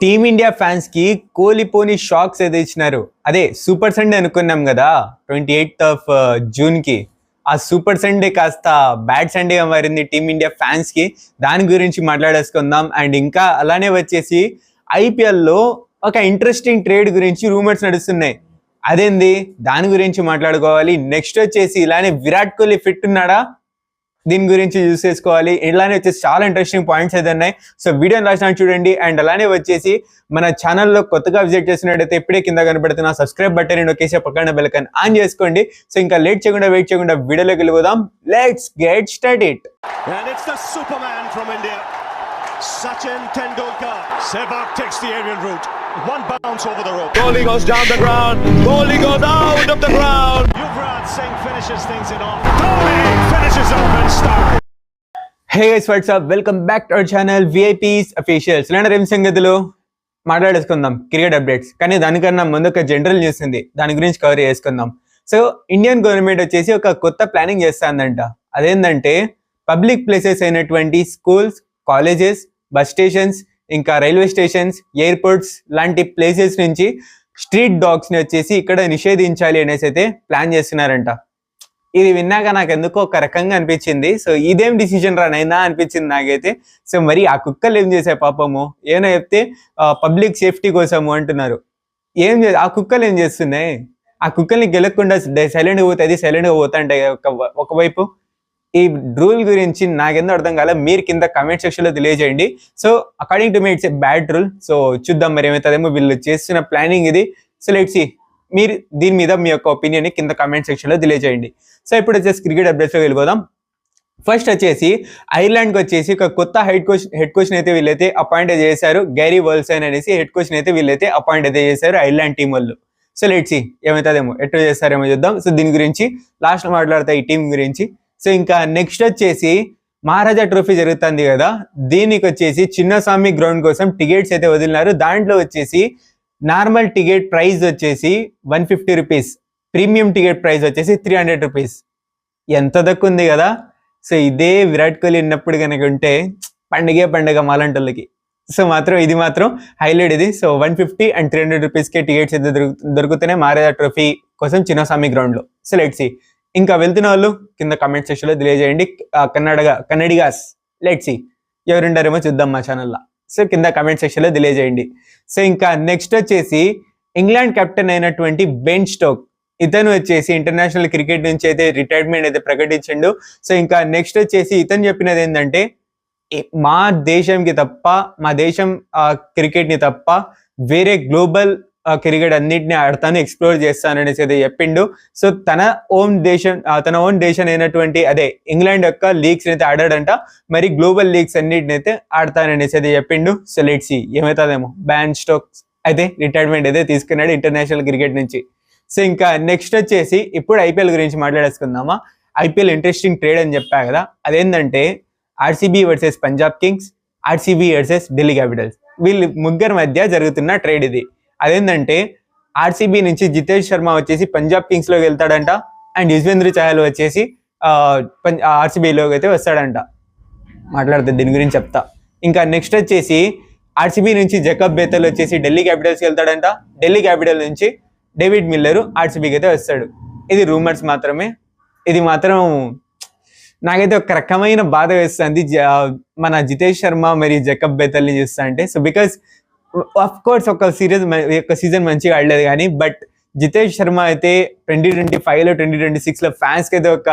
Team India fans కి కోలిపోని shocks అయితే ఇచ్చినారు. అదే సూపర్ సండే అనుకున్నాం కదా 28th జూన్ కి. ఆ సూపర్ సండే కాస్త బ్యాడ్ సండేగా మారింది టీమిండియా ఫ్యాన్స్ కి. దాని గురించి మాట్లాడేసుకుందాం. అండ్ ఇంకా అలానే వచ్చేసి ఐపీఎల్లో ఒక ఇంట్రెస్టింగ్ ట్రేడ్ గురించి రూమర్స్ నడుస్తున్నాయి. అదేంది, దాని గురించి మాట్లాడుకోవాలి. నెక్స్ట్ వచ్చేసి ఇలానే విరాట్ కోహ్లీ ఫిట్ ఉన్నాడా, దీని గురించి యూజ్ చేసుకోవాలి. ఇలానే వచ్చేసి చాలా ఇంట్రెస్టింగ్ పాయింట్స్ అయితే ఉన్నాయి. సో వీడియోని లాస్ట్ చూడండి. అండ్ అలానే వచ్చేసి మన ఛానల్లో కొత్తగా విజిట్ చేసినట్టయితే ఇప్పుడే కింద కనబడుతున్న సబ్స్క్రైబ్ బటన్ నొక్కేసి పక్కన బెల్ ఐకాన్ ఆన్ చేసుకోండి. సో ఇంకా లేట్ చేయకుండా వెయిట్ చేయకుండా వీడియోలోకి వెళ్ళిపోదాం. Let's get started. And it's the Superman from India, Sachin Tendulkar. Sehwag takes the aerial route. One bounce over the rope. Kohli goes down the ground. Kohli goes out of the ground. Yuvraj Singh finishes things it off. Kohli finishes up in style. Hey guys, what's up, welcome back to our channel VIPs officials. ఇలాంటి ఏం సంగతులు మాట్లాడేసుకుందాం cricket updates. కానీ దానికన్నా ముందు ఒక general news ఉంది, దాని గురించి కవర్ చేసుకుందాం. సో ఇండియన్ గవర్నమెంట్ వచ్చేసి ఒక కొత్త ప్లానింగ్ చేస్తుందంట. అదేంటంటే పబ్లిక్ ప్లేసెస్ అయినటువంటి స్కూల్స్, కాలేజెస్, బస్ స్టేషన్స్, ఇంకా రైల్వే స్టేషన్స్, ఎయిర్పోర్ట్స్ లాంటి ప్లేసెస్ నుంచి స్ట్రీట్ డాగ్స్ని వచ్చేసి ఇక్కడ నిషేధించాలి అనేసి అయితే ప్లాన్ చేస్తున్నారంట. ఇది విన్నాక నాకు ఎందుకో ఒక రకంగా అనిపించింది. సో ఇదేం డిసిజన్ రానైనా అనిపించింది నాకైతే. సో మరి ఆ కుక్కలు ఏం చేసాయి పాపము, ఏమైనా చెప్తే పబ్లిక్ సేఫ్టీ కోసము అంటున్నారు. ఆ కుక్కలు ఏం చేస్తున్నాయి? ఆ కుక్కల్ని గెలకుండా సైలెంట్గా పోతాయి, సైలెంట్గా పోతాంటాయి ఒకవైపు. ఈ రూల్ గురించి నాకెందుకు అర్థం కాలే, మీరు కింద కమెంట్ సెక్షన్ లో తెలియజేయండి. సో అకార్డింగ్ టు మీ it's a bad rule. So చూద్దాం మరి ఏమవుతుందేమో. వీళ్ళు చేస్తున్న ప్లానింగ్ ఇది. So let's see. మీరు దీని మీద మీ యొక్క ఒపీనియన్ కింద కమెంట్ సెక్షన్ లో తెలియజేయండి. సో ఇప్పుడు వచ్చేసి క్రికెట్ అప్డేట్స్ లో వెళ్ళిపోదాం. ఫస్ట్ వచ్చేసి ఐర్లాండ్కి వచ్చేసి ఒక కొత్త హెడ్ కోచ్ అయితే వీళ్ళైతే అపాయింట్ చేశారు. గ్యారీ వోల్సన్ అనేసి హెడ్ కోచ్ అయితే వీళ్ళైతే అపాయింట్ అయితే చేశారు ఐర్లాండ్ టీం వాళ్ళు. సో లెట్స్ సీ ఏమవుతుందేమో, ఎట్లా చేస్తారేమో చూద్దాం. సో దీని గురించి లాస్ట్ లో మాట్లాడతా ఈ టీం గురించి. సో ఇంకా నెక్స్ట్ వచ్చేసి మహారాజా ట్రోఫీ జరుగుతుంది కదా, దీనికి వచ్చేసి చిన్నస్వామి గ్రౌండ్ కోసం టికెట్స్ అయితే వదిలినారు. దాంట్లో వచ్చేసి నార్మల్ టికెట్ ప్రైస్ వచ్చేసి 150 రూపీస్, ప్రీమియం టికెట్ ప్రైస్ వచ్చేసి 300 రూపీస్. ఎంత తక్కువ ఉంది కదా. సో ఇదే విరాట్ కోహ్లీ ఉన్నప్పుడు కనుక ఉంటే పండుగ మాలంటోళ్ళకి. సో మాత్రం ఇది మాత్రం హైలైట్ ఇది. సో 150 అండ్ 300 రూపీస్కే టికెట్స్ అయితే దొరుకుతున్నాయి మహారాజా ట్రోఫీ కోసం చిన్నస్వామి గ్రౌండ్ లో. So let's see. ఇంకా వెళ్తున్న వాళ్ళు కింద కామెంట్ సెక్షన్ లో తెలియజేయండి. కన్నడిగాస్ లెట్స్ సీ ఎవరుండారేమో చూద్దాం మా ఛానల్లో. సో కింద కామెంట్ సెక్షన్ లో తెలియజేయండి. సో ఇంకా నెక్స్ట్ వచ్చేసి ఇంగ్లాండ్ కెప్టెన్ అయినటువంటి బెన్ స్టోక్, ఇతను వచ్చేసి ఇంటర్నేషనల్ క్రికెట్ నుంచి అయితే రిటైర్మెంట్ అయితే ప్రకటించిండు. సో ఇంకా నెక్స్ట్ వచ్చేసి ఇతను చెప్పినది ఏంటంటే మా దేశంకి తప్ప, మా దేశం క్రికెట్ ని తప్ప వేరే గ్లోబల్ క్రికెట్ అన్నిటిని ఆడతాను, ఎక్స్ప్లోర్ చేస్తాను అనేసి అయితే చెప్పిండు. సో తన ఓన్ దేశం అయినటువంటి అదే ఇంగ్లాండ్ యొక్క లీగ్స్ అయితే ఆడాడంట. మరి గ్లోబల్ లీగ్స్ అన్నిటిని అయితే ఆడతాననేసి అయితే చెప్పిండు. సో లెట్స్ సీ ఏమవుతుందేమో. బెన్ స్టోక్స్ అయితే రిటైర్మెంట్ అయితే తీసుకున్నాడు ఇంటర్నేషనల్ క్రికెట్ నుంచి. సో ఇంకా నెక్స్ట్ వచ్చేసి ఇప్పుడు ఐపీఎల్ గురించి మాట్లాడేసుకుందామా. ఐపీఎల్ ఇంట్రెస్టింగ్ ట్రేడ్ అని చెప్పా కదా, అదేంటంటే RCB versus Punjab Kings, RCB versus Delhi Capitals, వీళ్ళు ముగ్గురు మధ్య జరుగుతున్న ట్రేడ్ ఇది. అదేంటంటే ఆర్సీబీ నుంచి జితేష్ శర్మ వచ్చేసి పంజాబ్ కింగ్స్ లోకి వెళ్తాడంట. అండ్ యుజ్వేంద్ర చహల్ వచ్చేసి ఆర్సీబీలోకి అయితే వస్తాడంట. మాట్లాడుతుంది దీని గురించి చెప్తా. ఇంకా నెక్స్ట్ వచ్చేసి ఆర్సీబీ నుంచి జకబ్ బేతల్ వచ్చేసి ఢిల్లీ క్యాపిటల్స్కి వెళ్తాడంట. ఢిల్లీ క్యాపిటల్ నుంచి డేవిడ్ మిల్లర్ ఆర్సీబీకి అయితే వస్తాడు. ఇది రూమర్స్ మాత్రమే. ఇది మాత్రం నాకైతే ఒక రకమైన బాధ వేస్తుంది మన జితేష్ శర్మ మరి జకబ్ బేతల్ని చూస్తా అంటే. సో బికాస్ ఆఫ్ కోర్స్ ఒక సీజన్ మంచిగా ఆడలేదు కానీ, బట్ జితేష్ శర్మ అయితే 2025లో 2026లో ఫ్యాన్స్ కి అయితే ఒక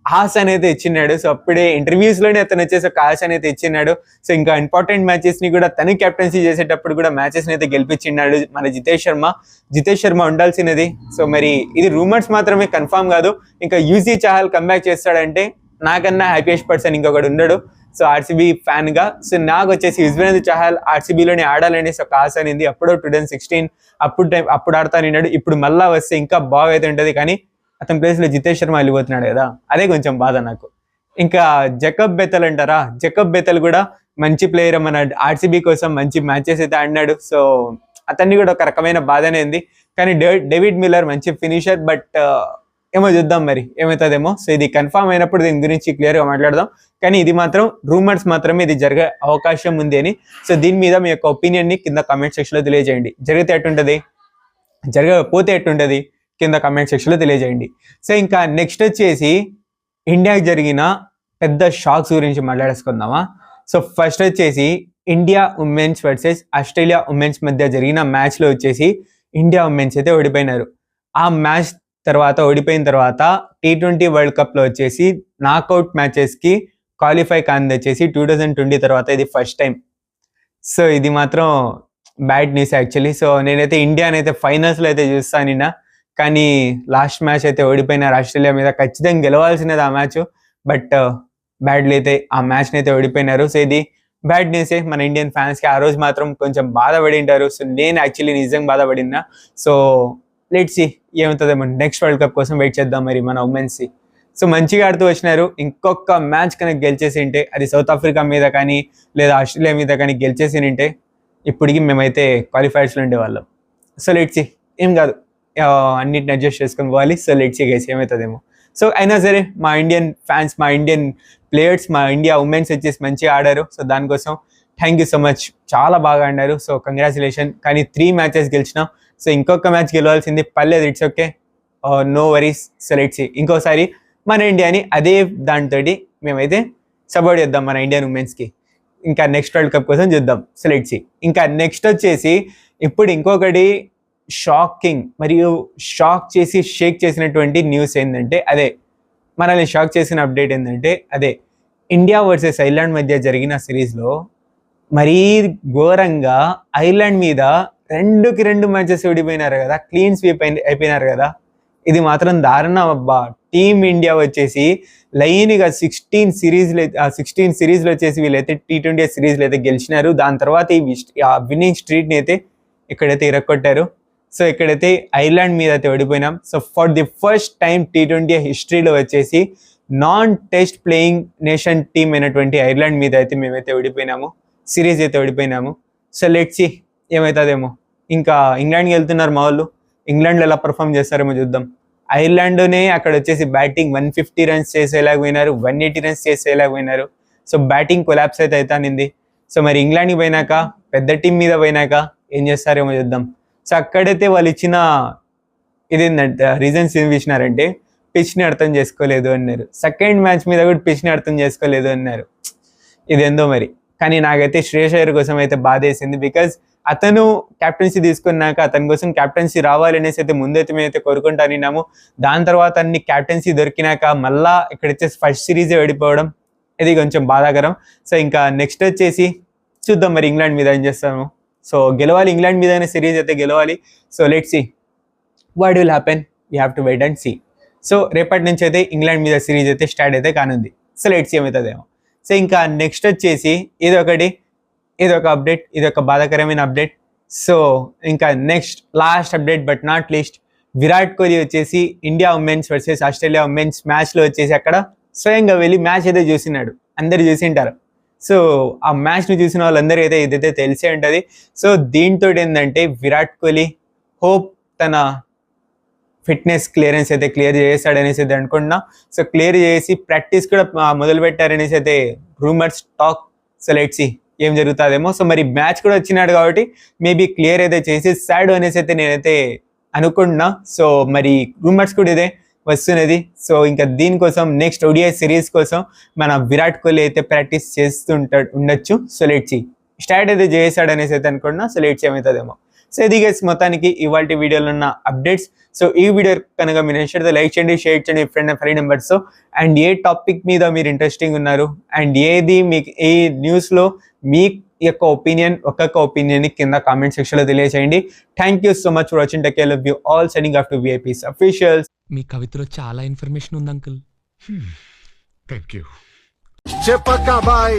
ఆశ అనేది ఇచ్చినాడు. సో అప్పుడే ఇంటర్వ్యూస్ లోనే అతను వచ్చేసి ఒక ఆశ అనేది ఇచ్చినాడు. సో ఇంకా ఇంపార్టెంట్ మ్యాచెస్ ని కూడా తను కెప్టెన్సీ చేసేటప్పుడు కూడా మ్యాచెస్ ని అయితే గెలిపించినాడు మన జితేష్ శర్మ ఉండాల్సినది. సో మరి ఇది రూమర్స్ మాత్రమే, కన్ఫర్మ్ కాదు. ఇంకా యూజీ చహల్ కంబ్యాక్ చేస్తాడంటే నాకన్నా హ్యాపీయెస్ట్ పర్సన్ ఇంకొకటి ఉండడు. సో ఆర్సీబీ ఫ్యాన్ గా. సో నాకు వచ్చేసి యుజ్వేంద్ర చహల్ ఆర్సీబీలోనే ఆడాలనేసి ఒక ఆశ అనేది. అప్పుడు 2016 అప్పుడు ఆడతానన్నాడు. ఇప్పుడు మళ్ళా వస్తే ఇంకా బాగా అయితే ఉంటది. కానీ అతని ప్లేస్ లో జితేష్ శర్మ వెళ్ళిపోతున్నాడు కదా, అదే కొంచెం బాధ నాకు. ఇంకా జకబ్ బేతల్ అంటారా, జకబ్ బేతల్ కూడా మంచి ప్లేయర్, మన ఆర్సీబీ కోసం మంచి మ్యాచెస్ అయితే ఆడినాడు. సో అతన్ని కూడా ఒక రకమైన బాధనే ఉంది. కానీ డేవిడ్ మిల్లర్ మంచి ఫినిషర్, బట్ ఏమో చూద్దాం మరి ఏమవుతుందేమో. సో ఇది కన్ఫామ్ అయినప్పుడు దీని గురించి క్లియర్గా మాట్లాడదాం. కానీ ఇది మాత్రం రూమర్స్ మాత్రమే, ఇది జరిగే అవకాశం ఉంది అని. సో దీని మీద మీ యొక్క ఒపీనియన్ని కింద కామెంట్ సెక్షన్లో తెలియజేయండి. జరిగితే ఎట్టుంటుంది, జరగకపోతే ఎట్టుంటుంది కింద కామెంట్ సెక్షన్లో తెలియజేయండి. సో ఇంకా నెక్స్ట్ వచ్చేసి ఇండియాకి జరిగిన పెద్ద షాక్స్ గురించి మాట్లాడేసుకుందామా. సో ఫస్ట్ వచ్చేసి India women's versus Australia women's మధ్య జరిగిన మ్యాచ్లో వచ్చేసి ఇండియా ఉమెన్స్ అయితే ఓడిపోయినారు. ఆ మ్యాచ్ తర్వాత ఓడిపోయిన తర్వాత T20 వరల్డ్ కప్లో వచ్చేసి నాకౌట్ మ్యాచెస్కి క్వాలిఫై కానిది వచ్చేసి 2020 తర్వాత ఇది ఫస్ట్ టైం. సో ఇది మాత్రం బ్యాడ్ న్యూస్ యాక్చువల్లీ. సో నేనైతే ఇండియానైతే ఫైనల్స్లో అయితే చూస్తాను నిన్న, కానీ లాస్ట్ మ్యాచ్ అయితే ఓడిపోయినారు ఆస్ట్రేలియా మీద. ఖచ్చితంగా గెలవాల్సినది ఆ మ్యాచ్, బట్ బ్యాడ్లీ అయితే ఆ మ్యాచ్ని అయితే ఓడిపోయినారు. సో ఇది బ్యాడ్ న్యూసే మన ఇండియన్ ఫ్యాన్స్కి. ఆ రోజు మాత్రం కొంచెం బాధపడి ఉంటారు. సో నేను యాక్చువల్లీ నిజంగా బాధపడినా. సో లెట్స్ సీ ఏమవుతుందేమో. నెక్స్ట్ వరల్డ్ కప్ కోసం వెయిట్ చేద్దాం మరి మన ఉమెన్స్కి. సో మంచిగా ఆడుతూ వచ్చినారు. ఇంకొక మ్యాచ్ కనుక గెలిచేసి ఉంటే, అది సౌత్ ఆఫ్రికా మీద కానీ లేదా ఆస్ట్రేలియా మీద కానీ గెలిచేసి ఉంటే ఇప్పటికి మేమైతే క్వాలిఫైర్స్లో ఉండేవాళ్ళం. సో లెట్స్ సీ, ఏం కాదు, అన్నిటిని అడ్జస్ట్ చేసుకొని పోవాలి. సో లెట్స్ సీ గైస్ ఏమవుతుందేమో. సో అయినా సరే మా ఇండియన్ ఫ్యాన్స్, మా ఇండియన్ ప్లేయర్స్, మా ఇండియా ఉమెన్స్ వచ్చేసి మంచిగా ఆడారు. సో దానికోసం థ్యాంక్ యూ సో మచ్, చాలా బాగా ఆడారు. So congratulation. కానీ 3 మ్యాచెస్ గెలిచినాం. సో ఇంకొక మ్యాచ్ గెలవాల్సింది, పర్లేదు, it's okay, no worries. So let's see ఇంకోసారి మన ఇండియాని అదే దాంతో మేమైతే సపోర్ట్ చేద్దాం మన ఇండియన్ ఉమెన్స్కి. ఇంకా నెక్స్ట్ వరల్డ్ కప్ కోసం చూద్దాం. So let's see. ఇంకా నెక్స్ట్ వచ్చేసి ఇప్పుడు ఇంకొకటి షాకింగ్ మరియు షాక్ చేసి షేక్ చేసినటువంటి న్యూస్ ఏంటంటే, అదే మనల్ని షాక్ చేసిన అప్డేట్ ఏంటంటే అదే ఇండియా వర్సెస్ ఐర్లాండ్ మధ్య జరిగిన సిరీస్లో మరీ ఘోరంగా ఐర్లాండ్ మీద 2 మ్యాచెస్ ఓడిపోయినారు కదా, క్లీన్ స్వీప్ అయిపోయినారు కదా. ఇది మాత్రం దారుణం అబ్బా. టీమ్ ఇండియా వచ్చేసి లైన్గా 16 సిరీస్లో వచ్చేసి వీళ్ళైతే T20 సిరీస్లో అయితే గెలిచినారు. దాని తర్వాత ఆ విన్నింగ్ స్ట్రీట్ని అయితే ఇక్కడైతే ఇరక్కొట్టారు. సో ఇక్కడైతే ఐర్లాండ్ మీద అయితే ఓడిపోయినాం. So for the first time T20 హిస్టరీలో వచ్చేసి non test playing nation team అయినటువంటి ఐర్లాండ్ మీద అయితే మేమైతే ఓడిపోయినాము, సిరీస్ అయితే ఓడిపోయినాము. సో లెట్స్ సీ ఏమవుతుందేమో. ఇంకా ఇంగ్లాండ్కి వెళ్తున్నారు మా వాళ్ళు, ఇంగ్లాండ్లో ఎలా పర్ఫామ్ చేస్తారేమో చూద్దాం. ఐర్లాండ్లోనే అక్కడ వచ్చేసి బ్యాటింగ్ 150 రన్స్ చేసేలాగపోయినారు, 180 రన్స్ చేసేలాగపోయినారు. సో బ్యాటింగ్ కొలాప్స్ అయితే అవుతానింది. సో మరి ఇంగ్లాండ్కి పోయినాక, పెద్ద టీం మీద పోయినాక ఏం చేస్తారేమో చూద్దాం. సో అక్కడైతే వాళ్ళు ఇచ్చిన ఇదేంటంటే రీజన్స్ ఏం ఇచ్చినారంటే పిచ్ని అర్థం చేసుకోలేదు అన్నారు. సెకండ్ మ్యాచ్ మీద కూడా పిచ్ని అర్థం చేసుకోలేదు అన్నారు. ఇదేందో మరి. కానీ నాకైతే శ్రేయస్ అయ్యర్ కోసం అయితే బాధేసింది. బికాజ్ అతను క్యాప్టెన్సీ తీసుకున్నాక అతని కోసం క్యాప్టెన్సీ రావాలనేసి అయితే ముందైతే మేమైతే కోరుకుంటానిన్నాము. దాని తర్వాత అన్ని క్యాప్టెన్సీ దొరికినాక మళ్ళా ఇక్కడ వచ్చేసి ఫస్ట్ సిరీజే ఓడిపోవడం, ఇది కొంచెం బాధాకరం. సో ఇంకా నెక్స్ట్ వచ్చేసి చూద్దాం మరి ఇంగ్లాండ్ మీద ఏం చేస్తాము. సో గెలవాలి, ఇంగ్లాండ్ మీద సిరీస్ అయితే గెలవాలి. So let's see what will happen, we have to wait and see. So రేపటి నుంచి అయితే ఇంగ్లాండ్ మీద సిరీస్ అయితే స్టార్ట్ అయితే కానుంది. సో లెట్స్ సీ ఏమవుతుందేమో. సో ఇంకా నెక్స్ట్ వచ్చేసి ఇదొక అప్డేట్, ఇదొక బాధాకరమైన అప్డేట్. సో ఇంకా next last update but not least, Virat Kohli వచ్చేసి India women's versus Australia women's మ్యాచ్లో వచ్చేసి అక్కడ స్వయంగా వెళ్ళి మ్యాచ్ అయితే చూసినాడు. అందరు చూసింటారు. సో ఆ మ్యాచ్ని చూసిన వాళ్ళందరూ అయితే ఇదైతే తెలిసే ఉంటుంది. సో దీంతో ఏంటంటే విరాట్ కోహ్లీ హోప్ తన ఫిట్నెస్ క్లియరెన్స్ అయితే క్లియర్ చేస్తాడనేసి అయితే అనుకుంటున్నా. సో క్లియర్ చేసి ప్రాక్టీస్ కూడా మొదలు పెట్టారనేసి అయితే rumours talk. So let's see ఏం జరుగుతుందేమో. సో మరి మ్యాచ్ కూడా వచ్చినాడు కాబట్టి మేబీ క్లియర్ అయితే చేసేసాడు అనేసి అయితే నేనైతే అనుకుంటున్నా. సో మరి రూమర్స్ కూడా ఇదే వస్తున్నది. సో ఇంకా దీనికోసం నెక్స్ట్ ODI సిరీస్ కోసం మన విరాట్ కోహ్లీ అయితే ప్రాక్టీస్ ఉండొచ్చు. సో లెట్స్ సీ స్టార్ట్ అయితే చేసాడు అనేసి అయితే అనుకుంటున్నా. సో లెట్స్ ఏమవుతుందేమో. సో ఇది గైస్ మొత్తానికి ఇవాళ వీడియోలో ఉన్న అప్డేట్స్. సో ఈ వీడియో కనుక మీరు నచ్చితే లైక్ చేయండి, షేర్ చేయండి ఫ్రెండ్ అండ్ ఫ్రెండ్ నెంబర్స్తో. అండ్ ఏ టాపిక్ మీద మీరు ఇంట్రెస్టింగ్ ఉన్నారు అండ్ ఏది మీకు ఏ న్యూస్లో మీ యొక్క ఒక్కొక్క ఒపీనియన్ కింద కామెంట్ సెక్షన్లో తెలియజేయండి. Thank you so much for watching. Take care of you all. Signing off to VIPs officials. మీ కవితలో చాలా ఇన్ఫర్మేషన్ ఉంది uncle. Thank you. Chapaka bhai.